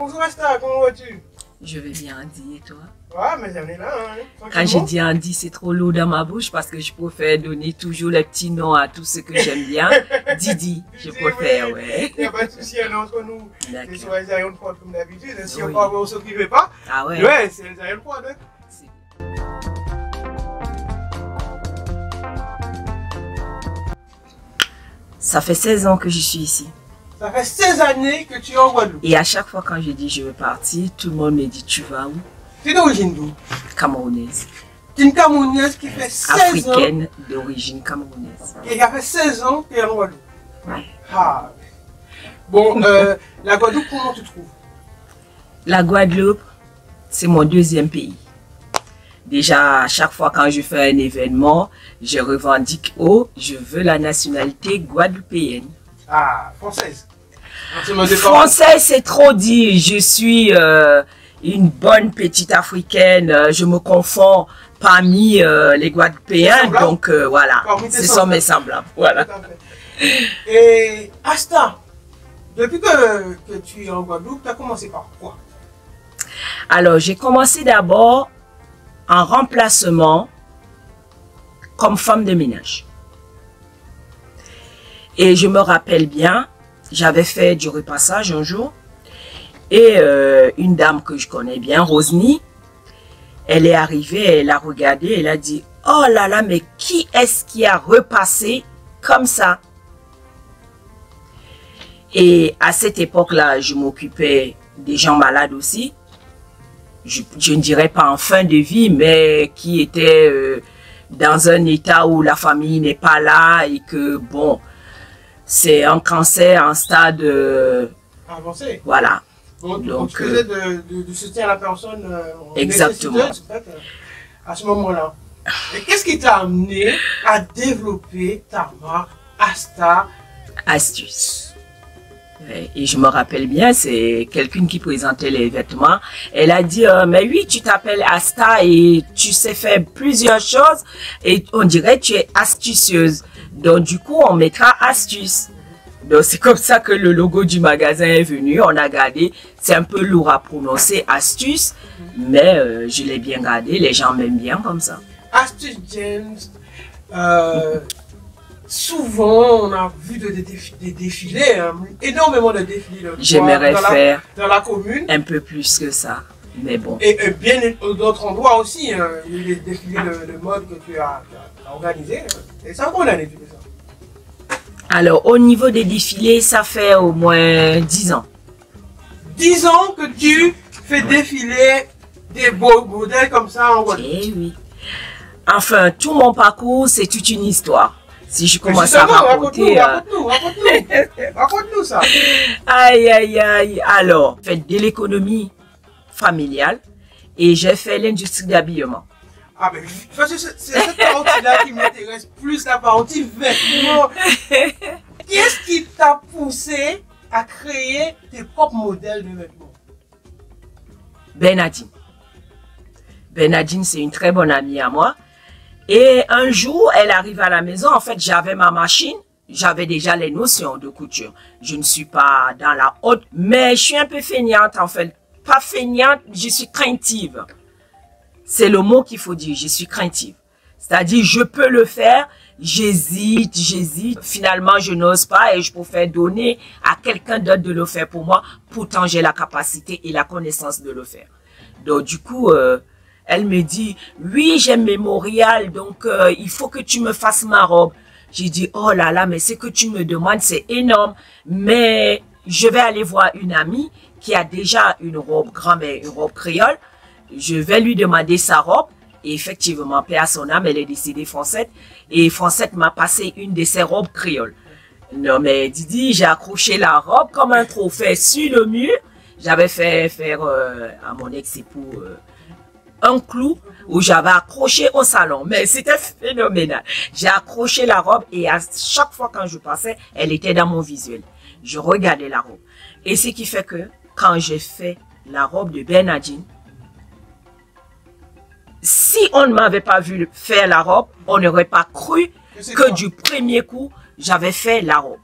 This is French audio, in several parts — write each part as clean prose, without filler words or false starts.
Bonjour Asta, comment vas-tu? Je vais bien, Andy, et toi? Ouais, mais j'en ai là, hein. Quand j'ai dit Andy, c'est trop lourd dans ma bouche parce que je préfère donner toujours les petits noms à tout ce que j'aime bien. Didi, je préfère, ouais. Il n'y a pas de souci, entre nous. C'est sur les aérions de prod comme d'habitude. Si Oui. on ne s'occupait pas, Ah ouais? ouais, c'est les aérions de prod. Hein. Ça fait 16 ans que je suis ici. Ça fait 16 années que tu es en Guadeloupe. Et à chaque fois quand je dis je veux partir, tout le monde me dit tu vas où? Tu es d'origine d'où? Camerounaise. Tu es une Camerounaise qui fait 16 ans. Africaine d'origine camerounaise. Et qui a fait 16 ans que tu es en Guadeloupe. Ouais. Ah. Bon, la Guadeloupe, comment tu trouves? La Guadeloupe, c'est mon deuxième pays. Déjà, à chaque fois quand je fais un événement, je revendique je veux la nationalité guadeloupéenne. Ah, française. Française, c'est trop dit. Je suis une bonne petite africaine. Je me confonds parmi les Guadeloupéens. Donc voilà, ce sont mes semblables. Voilà. Et Asta, depuis que tu es en Guadeloupe, tu as commencé par quoi? Alors, j'ai commencé d'abord en remplacement comme femme de ménage. Et je me rappelle bien, j'avais fait du repassage un jour et une dame que je connais bien, Rosny, elle est arrivée, elle a regardé, elle a dit « Oh là là, mais qui est-ce qui a repassé comme ça ?» Et à cette époque-là, je m'occupais des gens malades aussi. Je ne dirais pas en fin de vie, mais qui étaient dans un état où la famille n'est pas là et que, bon, c'est un cancer en stade avancé. Voilà. Donc, tu faisais de soutien à la personne exactement. À ce moment-là. Et qu'est-ce qui t'a amené à développer ta marque Asta Astuce? Et je me rappelle bien, c'est quelqu'un qui présentait les vêtements. Elle a dit, mais oui, tu t'appelles Asta et tu sais faire plusieurs choses et on dirait que tu es astucieuse. Donc du coup, on mettra astuce. Donc c'est comme ça que le logo du magasin est venu. On a gardé, c'est un peu lourd à prononcer, astuce, mais je l'ai bien gardé. Les gens m'aiment bien comme ça. Astuce James. Souvent, on a vu des défilés, énormément de défilés. J'aimerais faire dans la commune. Un peu plus que ça, mais bon. Et bien d'autres endroits aussi, il y a eu des défilés de mode que tu as organisés. Et ça, combien d'années tu fais ça? Alors, au niveau des défilés, ça fait au moins 10 ans. 10 ans que tu fais défiler des beaux modèles comme ça en Guadeloupe? Eh oui. Enfin, tout mon parcours, c'est toute une histoire. Si je commence à raconter... Raconte-nous ça. Aïe, aïe, aïe. Alors, j'ai fait de l'économie familiale et j'ai fait l'industrie d'habillement. Ah ben, c'est cette partie-là qui m'intéresse plus, la partie vêtements. Qu'est-ce qui t'a poussé à créer tes propres modèles de vêtements? Bernadine. Bernadine, c'est une très bonne amie à moi. Et un jour, elle arrive à la maison. En fait, j'avais ma machine. J'avais déjà les notions de couture. Je ne suis pas dans la haute, mais je suis un peu feignante en fait. Pas feignante, je suis craintive. C'est le mot qu'il faut dire, je suis craintive. C'est-à-dire, je peux le faire, j'hésite. Finalement, je n'ose pas et je préfère donner à quelqu'un d'autre de le faire pour moi. Pourtant, j'ai la capacité et la connaissance de le faire. Donc, du coup... elle me dit, oui, j'aime Mémorial, donc il faut que tu me fasses ma robe. J'ai dit, oh là là, mais ce que tu me demandes, c'est énorme. Mais je vais aller voir une amie qui a déjà une robe grand-mère, une robe créole. Je vais lui demander sa robe. Et effectivement, paix à son âme, elle est décédée, Foncette. Et Foncette m'a passé une de ses robes créoles. Non, mais Didi, j'ai accroché la robe comme un trophée sur le mur. J'avais fait faire à mon ex-époux... un clou où j'avais accroché au salon, mais c'était phénoménal. J'ai accroché la robe et à chaque fois quand je passais, elle était dans mon visuel. Je regardais la robe. Et ce qui fait que quand j'ai fait la robe de Bernadine, si on ne m'avait pas vu faire la robe, on n'aurait pas cru que du premier coup, j'avais fait la robe.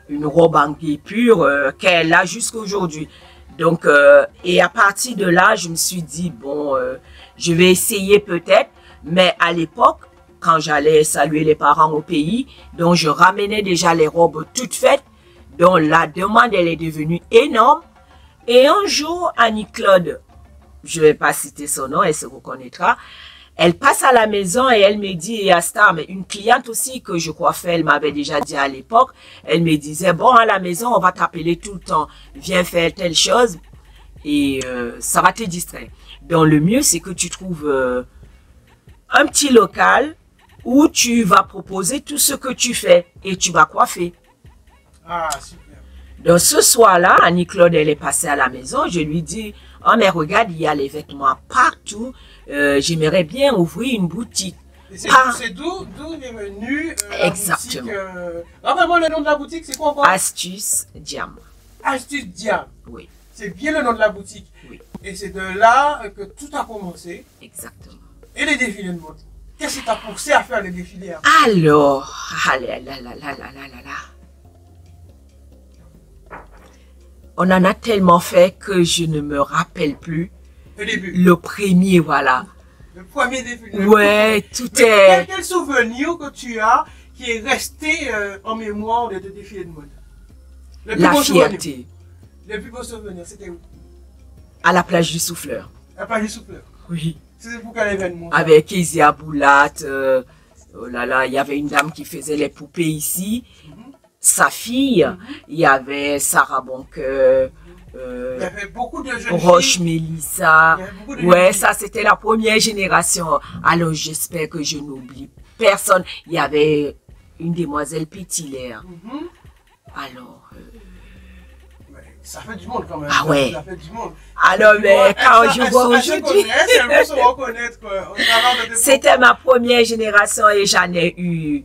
Une robe en guipure qu'elle a jusqu'à aujourd'hui. Donc, et à partir de là, je me suis dit, bon, je vais essayer peut-être. Mais à l'époque, quand j'allais saluer les parents au pays, donc je ramenais déjà les robes toutes faites. Donc la demande, elle est devenue énorme. Et un jour, Annie-Claude, je ne vais pas citer son nom, elle se reconnaîtra, elle passe à la maison et elle me dit, et Asta, mais une cliente aussi que je coiffais, elle m'avait déjà dit à l'époque, elle me disait, bon, à la maison, on va t'appeler tout le temps, viens faire telle chose et ça va te distraire. Donc le mieux, c'est que tu trouves un petit local où tu vas proposer tout ce que tu fais et tu vas coiffer. Ah, super. Donc ce soir-là, Annie-Claude, elle est passée à la maison. Je lui dis, oh mais regarde, il y a les vêtements partout. J'aimerais bien ouvrir une boutique. C'est d'où est venu exactement. Rappelle-moi le nom de la boutique, c'est quoi encore? Astuce Diam. Astuce Diam. Oui. C'est bien le nom de la boutique. Oui. Et c'est de là que tout a commencé. Exactement. Et les défilés de mode. Qu'est-ce qui t'a poussé à faire les défilés? Alors, on en a tellement fait que je ne me rappelle plus. Le début. Le premier, voilà. Le premier défilé. Ouais, tout est... Quel souvenir que tu as qui est resté en mémoire de tes défilés de mode? La fierté. Le plus beau souvenir, c'était où? À la plage du Souffleur. La plage du Souffleur. Oui. C'était pour quel événement? Avec Kezia Boulat. Oh là là, il y avait une dame qui faisait les poupées ici. Sa fille. Il y avait Sarah Boncoeur. Il y avait beaucoup de jeunes Roche filles. Mélissa. Ouais, ça c'était la première génération. Alors j'espère que je n'oublie personne. Il y avait une demoiselle Pétilaire. Alors... Ça fait du monde quand même. Ah ouais. Ça fait du monde. Alors, mais quand je vois aujourd'hui, c'était ma première génération et j'en ai eu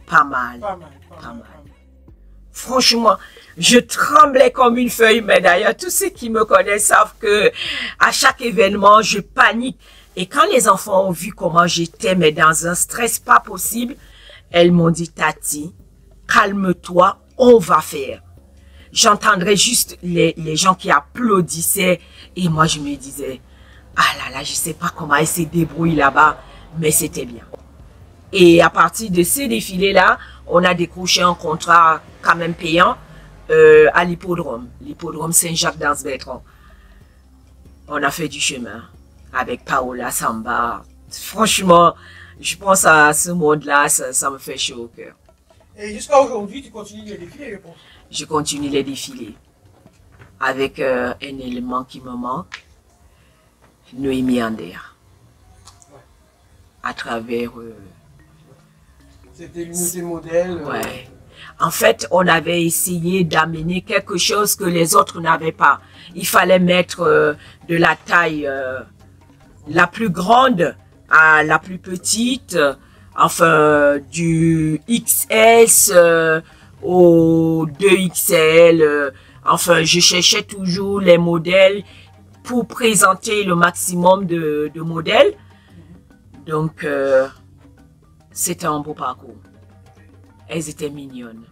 pas mal. Pas mal. Franchement, je tremblais comme une feuille, mais d'ailleurs, tous ceux qui me connaissent savent que à chaque événement, je panique. Et quand les enfants ont vu comment j'étais, mais dans un stress pas possible, elles m'ont dit, Tati, calme-toi, on va faire. J'entendrais juste les gens qui applaudissaient et moi je me disais, ah là là, je sais pas comment elle se débrouille là-bas, mais c'était bien. Et à partir de ces défilés-là, on a décroché un contrat quand même payant à l'hippodrome Saint-Jacques d'Anse-Bertrand. On a fait du chemin avec Paola Samba. Franchement, je pense à ce monde-là, ça me fait chaud au cœur. Et jusqu'à aujourd'hui, tu continues les défilés, je pense? Je continue les défilés avec un élément qui me manque, Noémie Ander. À travers... C'était l'unité modèle. Ouais. En fait, on avait essayé d'amener quelque chose que les autres n'avaient pas. Il fallait mettre de la taille la plus grande à la plus petite, enfin du XS au 2XL. Enfin, je cherchais toujours les modèles pour présenter le maximum de modèles. Donc, c'était un beau parcours. Elles étaient mignonnes.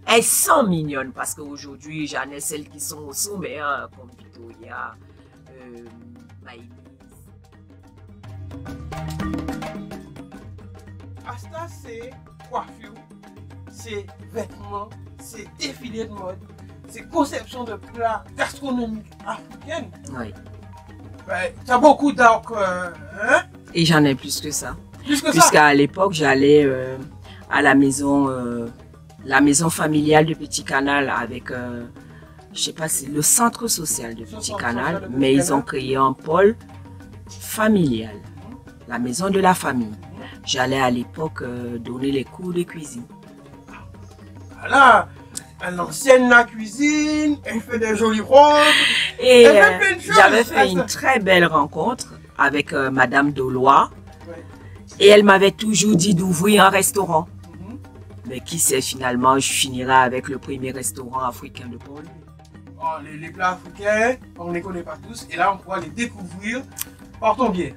Elles sont mignonnes parce qu'aujourd'hui, j'en ai celles qui sont au sommet, hein, comme Victoria, Maïlis. Asta, c'est coiffure, c'est vêtements, c'est défilé de mode, c'est conception de plats gastronomiques africaines. Oui. Ouais, tu as beaucoup d'art, hein? Et j'en ai plus que ça. Plus que ça? Puisqu'à l'époque, j'allais à la maison familiale de Petit Canal avec, je sais pas, c'est le centre social de Petit Canal, mais ils ont créé un pôle familial, la maison de la famille. J'allais à l'époque donner les cours de cuisine. Voilà, l'ancienne la cuisine, elle fait des jolies robes. Et j'avais fait une très belle rencontre avec Madame Dolois. Et elle m'avait toujours dit d'ouvrir un restaurant. Mais qui sait, finalement, je finirai avec le premier restaurant africain de Paul. Oh, les plats africains, on ne les connaît pas tous. Et là, on pourra les découvrir par ton biais.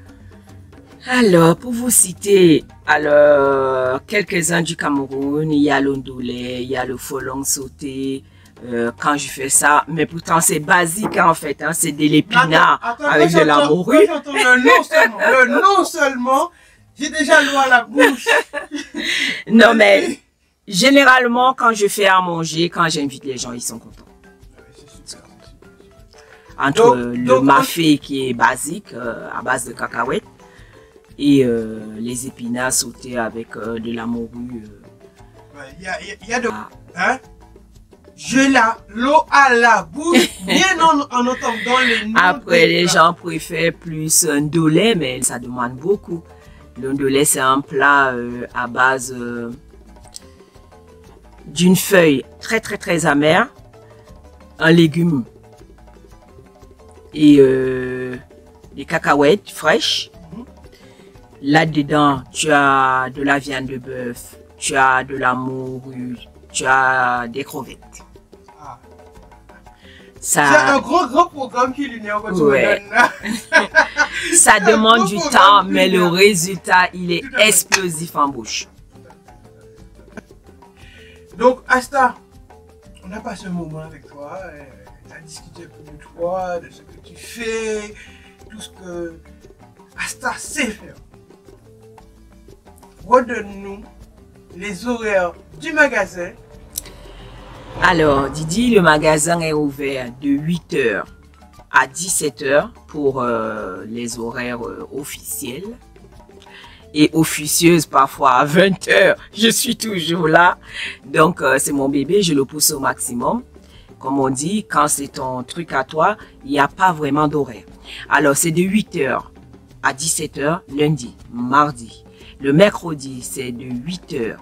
Alors, pour vous citer, alors quelques-uns du Cameroun, il y a l'ondolé, il y a le folong sauté, quand je fais ça. Mais pourtant, c'est basique en fait. Hein, c'est de l'épinard avec de la morue. J'entends le nom seulement. J'ai déjà l'eau à la bouche. Non, mais généralement, quand je fais à manger, quand j'invite les gens, ils sont contents. Entre le mafé qui est basique, à base de cacahuètes, et les épinards sautés avec de la morue. Il y a de... Hein? J'ai l'eau à la bouche, bien en entendant les noms. Après, les gens préfèrent plus un ndolé, mais ça demande beaucoup. Le ndolé, c'est un plat à base d'une feuille très amère, un légume et des cacahuètes fraîches. Là-dedans, tu as de la viande de bœuf, tu as de la morue, tu as des crevettes. C'est un gros programme culinaire que tu me donnes. Ça demande du temps, mais le résultat, il est explosif en bouche. Donc, Asta, on a passé un moment avec toi, on a discuté un peu de toi, de ce que tu fais, tout ce que Asta sait faire. Redonne-nous les horaires du magasin. Alors, Didi, le magasin est ouvert de 8h à 17h pour les horaires officiels et officieuses parfois à 20h. Je suis toujours là. Donc, c'est mon bébé, je le pousse au maximum. Comme on dit, quand c'est ton truc à toi, il n'y a pas vraiment d'horaire. Alors, c'est de 8h à 17h lundi, mardi. Le mercredi, c'est de 8h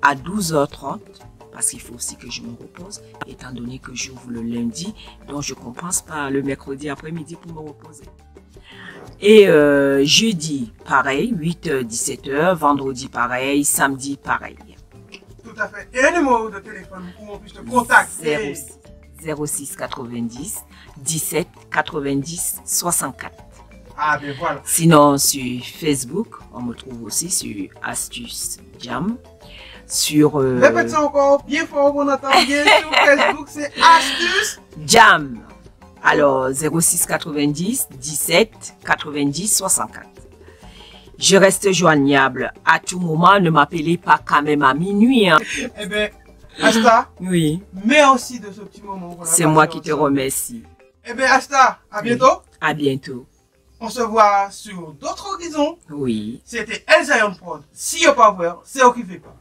à 12h30. Parce qu'il faut aussi que je me repose, étant donné que j'ouvre le lundi, donc je compense par le mercredi après-midi pour me reposer. Et jeudi, pareil, 8h, 17h, vendredi, pareil, samedi, pareil. Tout à fait. Et un numéro de téléphone pour qu'on puisse te contacter. 06 90 17 90 64. Ah, ben voilà. Sinon, sur Facebook, on me trouve aussi sur Astuce Jam. Sur répète ça encore bien fort, on entend bien. Sur Facebook, c'est Astuce Jam. Alors 06 90 17 90 64. Je reste joignable à tout moment. Ne m'appelez pas quand même à minuit. Hein. Eh bien, Asta, oui. Merci de ce petit moment. C'est moi qui te remercie. Eh bien, Asta, à bientôt. Oui. À bientôt. On se voit sur d'autres horizons. Oui. C'était El Zion Prod. Si you're pas ouvert, c'est occupé pas.